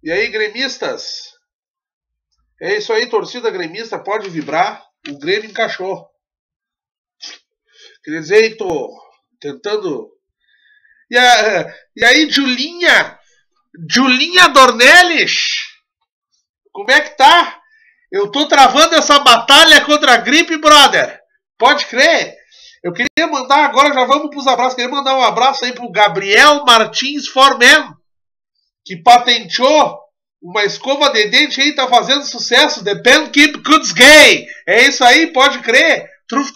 E aí, gremistas? É isso aí, torcida gremista, pode vibrar. O Grêmio encaixou. Quer dizer que tô tentando... E aí, Julinha Dornelles? Como é que tá? Eu tô travando essa batalha contra a gripe, brother. Pode crer. Eu queria mandar agora, já vamos pros abraços. Queria mandar um abraço aí pro Gabriel Martins Forman, que patenteou uma escova de dente aí, tá fazendo sucesso. The Pen Keep Goods Gay. É isso aí, pode crer. Truf.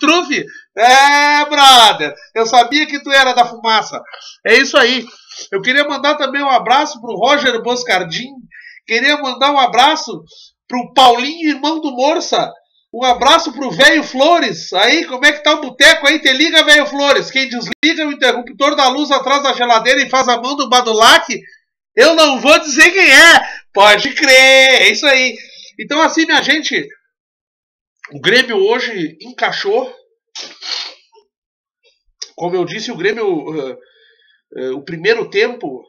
É, brother. Eu sabia que tu era da fumaça. É isso aí. Eu queria mandar também um abraço pro Roger Boscardin. Queria mandar um abraço pro Paulinho, irmão do Morsa. Um abraço pro Velho Flores. Aí, como é que tá o boteco aí? Te liga, Velho Flores. Quem desliga o interruptor da luz atrás da geladeira e faz a mão do Badulac, eu não vou dizer quem é. Pode crer. É isso aí. Então, assim, minha gente, o Grêmio hoje encaixou. Como eu disse, o Grêmio, o primeiro tempo,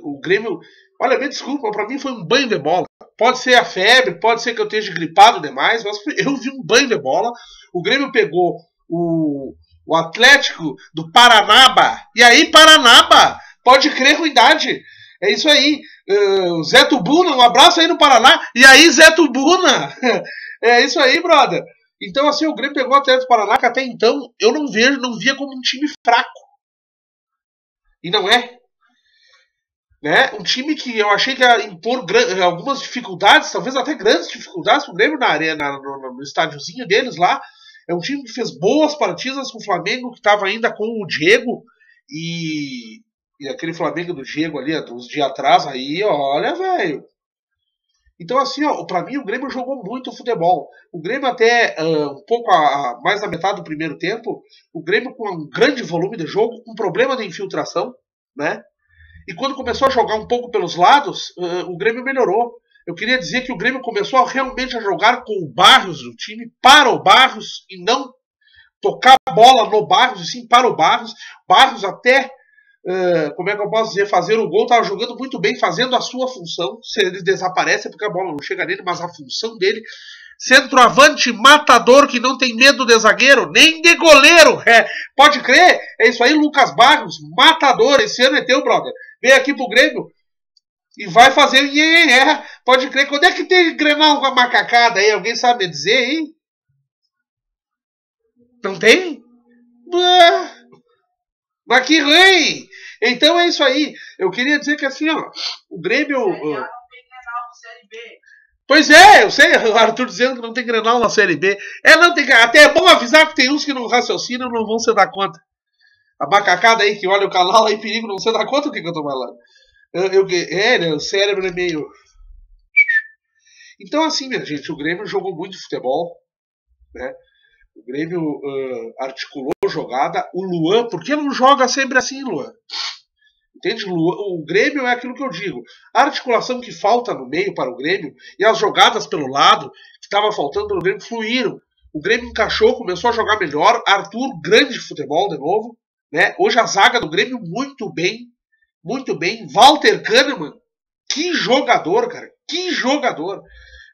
o Grêmio... Olha, me desculpa, pra mim foi um banho de bola. Pode ser a febre, pode ser que eu esteja gripado demais, mas eu vi um banho de bola. O Grêmio pegou o Atlético do Paranaba. E aí, Paranaba, pode crer, ruindade. É isso aí. Zé Tubuna, um abraço aí no Paraná. E aí, Zé Tubuna. É isso aí, brother. Então, assim, o Grêmio pegou o Atlético do Paraná, que até então eu não via como um time fraco. E não é. Né? Um time que eu achei que ia impor algumas dificuldades, talvez até grandes dificuldades pro Grêmio na arena, no estádiozinho deles lá. É um time que fez boas partidas com o Flamengo, que estava ainda com o Diego e aquele Flamengo do Diego ali, uns dias atrás, aí, olha, velho. Então, assim, ó, pra mim o Grêmio jogou muito futebol. O Grêmio até um pouco mais da metade do primeiro tempo, o Grêmio com um grande volume de jogo, com problema de infiltração, né? E quando começou a jogar um pouco pelos lados, o Grêmio melhorou. Eu queria dizer que o Grêmio começou realmente a jogar com o Barros no time, para o Barros, e não tocar a bola no Barros, e sim para o Barros. Barros até, como é que eu posso dizer, fazer o gol, estava jogando muito bem, fazendo a sua função. Se ele desaparece é porque a bola não chega nele, mas a função dele... Centroavante, matador, que não tem medo de zagueiro, nem de goleiro. Pode crer? É isso aí, Lucas Barros, matador. Esse ano é teu, brother. Vem aqui pro Grêmio e vai fazer o Pode crer. Quando é que tem Grenal com a macacada aí? Alguém sabe me dizer aí? Não tem? Mas que ruim! Então é isso aí. Eu queria dizer que assim, ó, o Grêmio... não tem Grenal com Série B. Pois é, eu sei, o Arthur dizendo que não tem Grenal na Série B. Não tem. Até é bom avisar que tem uns que não raciocinam, não vão se dar conta. A macacada aí que olha o canal lá em perigo, não se dá conta do que eu tô falando. Né, o cérebro é meio... Então assim, minha gente, o Grêmio jogou muito futebol, né? O Grêmio articulou jogada. O Luan, por que não joga sempre assim, Luan? Entende? O Grêmio é aquilo que eu digo. A articulação que falta no meio para o Grêmio e as jogadas pelo lado que estava faltando para o Grêmio fluíram. O Grêmio encaixou, começou a jogar melhor. Arthur, grande futebol de novo. Né? Hoje a zaga do Grêmio muito bem. Muito bem. Walter Kahneman, que jogador, cara. Que jogador.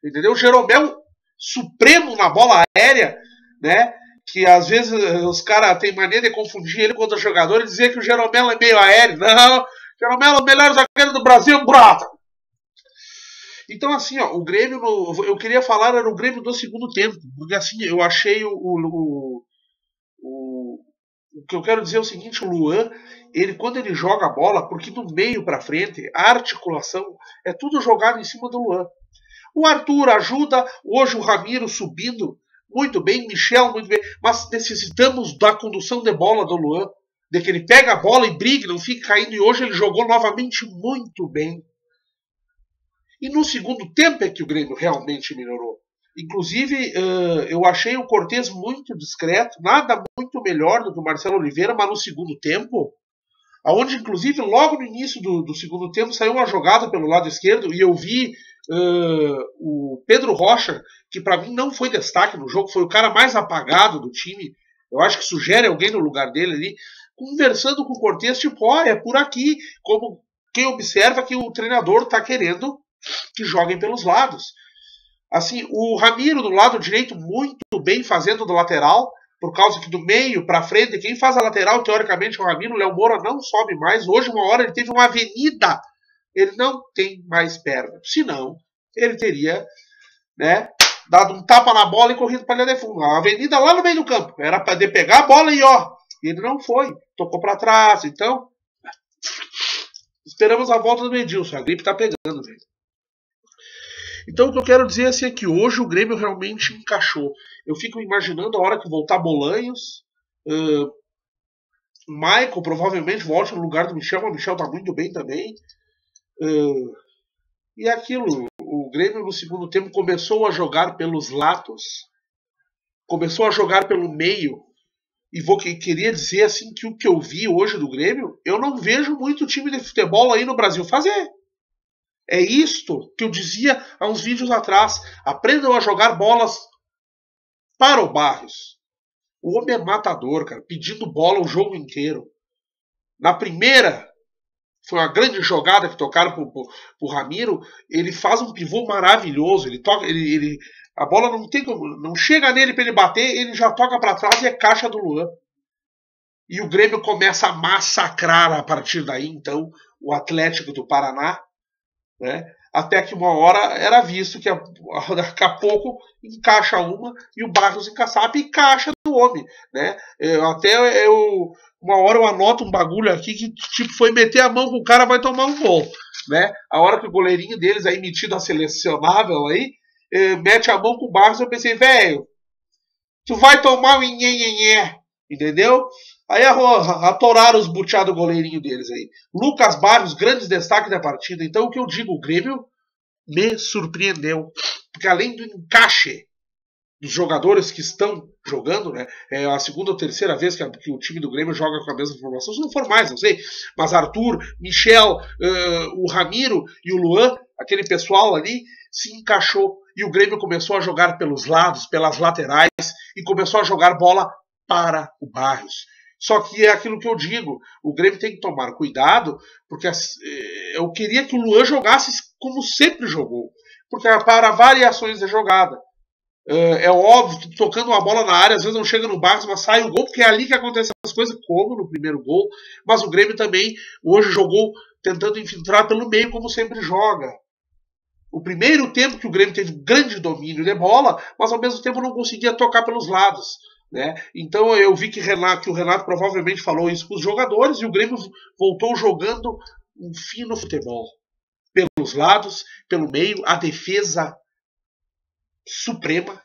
Entendeu? Jeromel, supremo na bola aérea, né? Que às vezes os caras têm mania de confundir ele com outro jogador e dizer que o Jeromel é meio aéreo. Não, Jeromel é o melhor zagueiro do Brasil, brota! Então assim, ó, o Grêmio, eu queria falar era o Grêmio do segundo tempo, porque assim, eu achei o que eu quero dizer é o seguinte, o Luan, quando ele joga a bola, porque do meio para frente, a articulação é tudo jogado em cima do Luan. O Arthur ajuda, hoje o Ramiro subindo, muito bem, Michel muito bem, mas necessitamos da condução de bola do Luan, de que ele pega a bola e brigue, não fique caindo, e hoje ele jogou novamente muito bem. E no segundo tempo é que o Grêmio realmente melhorou. Inclusive, eu achei o Cortez muito discreto, nada muito melhor do que o Marcelo Oliveira, mas no segundo tempo, aonde inclusive logo no início do segundo tempo saiu uma jogada pelo lado esquerdo, e eu vi o Pedro Rocha, que para mim não foi destaque no jogo, foi o cara mais apagado do time. Eu acho que sugere alguém no lugar dele ali, conversando com o Cortez, tipo, é por aqui, como quem observa que o treinador está querendo que joguem pelos lados. Assim, o Ramiro do lado direito muito bem fazendo do lateral, por causa que do meio para frente, quem faz a lateral teoricamente é o Ramiro. O Léo Moura não sobe mais. Hoje, uma hora, ele teve uma avenida. Ele não tem mais perna. Senão, ele teria, né, dado um tapa na bola e corrido para a linha de fundo. A avenida lá no meio do campo. Era para pegar a bola e ó. Ele não foi. Tocou para trás. Então, esperamos a volta do Edilson. A gripe tá pegando, velho. Então o que eu quero dizer assim, é que hoje o Grêmio realmente encaixou. Eu fico imaginando a hora que voltar Bolanhos. Michael provavelmente volte no lugar do Michel, mas o Michel tá muito bem também. E aquilo, o Grêmio no segundo tempo começou a jogar pelos lados. Começou a jogar pelo meio. E queria dizer assim que o que eu vi hoje do Grêmio, eu não vejo muito time de futebol aí no Brasil fazer. É isto que eu dizia há uns vídeos atrás. Aprendam a jogar bolas para o Barrios. O homem é matador, cara, pedindo bola o jogo inteiro. Na primeira, foi uma grande jogada que tocaram pro Ramiro. Ele faz um pivô maravilhoso. Ele toca, a bola não chega nele para ele bater, ele já toca para trás e é caixa do Luan. E o Grêmio começa a massacrar a partir daí, então, o Atlético do Paraná. Né? Até que uma hora era visto que daqui a pouco encaixa uma e o Barros encaçapa e caixa do homem. Né? Uma hora eu anoto um bagulho aqui que tipo, foi meter a mão com o cara, vai tomar um gol. Né? A hora que o goleirinho deles aí metido a selecionável aí, mete a mão com o Barros, eu pensei, velho, tu vai tomar um nhenhenhé, entendeu? Aí atoraram os buteados do goleirinho deles aí. Lucas Barros, grandes destaques da partida. Então o que eu digo, o Grêmio me surpreendeu. Porque além do encaixe dos jogadores que estão jogando, né? É a segunda ou terceira vez que o time do Grêmio joga com a mesma formação. Se não for mais, não sei. Mas Arthur, Michel, o Ramiro e o Luan, aquele pessoal ali, se encaixou. E o Grêmio começou a jogar pelos lados, pelas laterais. E começou a jogar bola para o Barrios. Só que é aquilo que eu digo, o Grêmio tem que tomar cuidado, porque eu queria que o Luan jogasse como sempre jogou, porque para variações de jogada. É óbvio que tocando uma bola na área, às vezes não chega no Barros, mas sai o gol, porque é ali que acontecem as coisas, como no primeiro gol. Mas o Grêmio também hoje jogou tentando infiltrar pelo meio, como sempre joga. O primeiro tempo que o Grêmio teve grande domínio de bola, mas ao mesmo tempo não conseguia tocar pelos lados. Né? Então eu vi que o Renato provavelmente falou isso com os jogadores e o Grêmio voltou jogando um fino futebol. Pelos lados, pelo meio, a defesa suprema.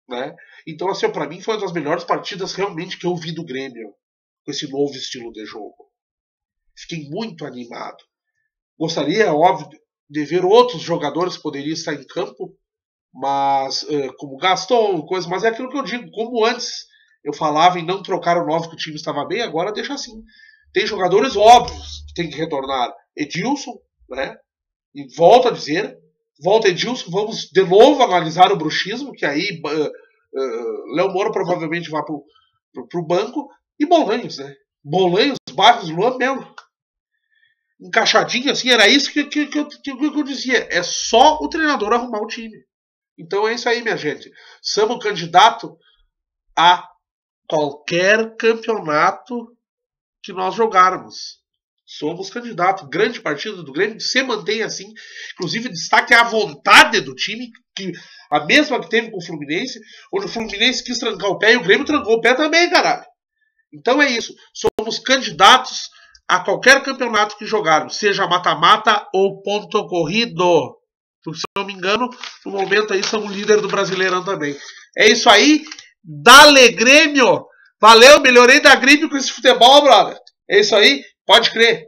Né? Então assim, para mim foi uma das melhores partidas realmente que eu vi do Grêmio com esse novo estilo de jogo. Fiquei muito animado. Gostaria, óbvio, de ver outros jogadores que poderiam estar em campo, mas como Gaston, coisa, mas é aquilo que eu digo, como antes eu falava em não trocar o 9 que o time estava bem, agora deixa assim. Tem jogadores óbvios que tem que retornar. Edilson, né? E volto a dizer, volta Edilson, vamos de novo analisar o bruxismo, que aí Léo Moura provavelmente vai pro banco, e Bolanhos, né? Bolanhos, Barros, Luan mesmo. Encaixadinho assim, era isso que eu dizia. É só o treinador arrumar o time. Então é isso aí, minha gente. Somos candidato a qualquer campeonato que nós jogarmos. Somos candidato. Grande partida do Grêmio se mantém assim. Inclusive, destaque a vontade do time, que a mesma que teve com o Fluminense, onde o Fluminense quis trancar o pé e o Grêmio trancou o pé também, caralho. Então é isso. Somos candidatos a qualquer campeonato que jogarmos, seja mata-mata ou ponto corrido. Porque, se eu não me engano, no momento aí somos líder do Brasileirão também. É isso aí. Dale Grêmio! Valeu, melhorei da gripe com esse futebol, brother. É isso aí, pode crer.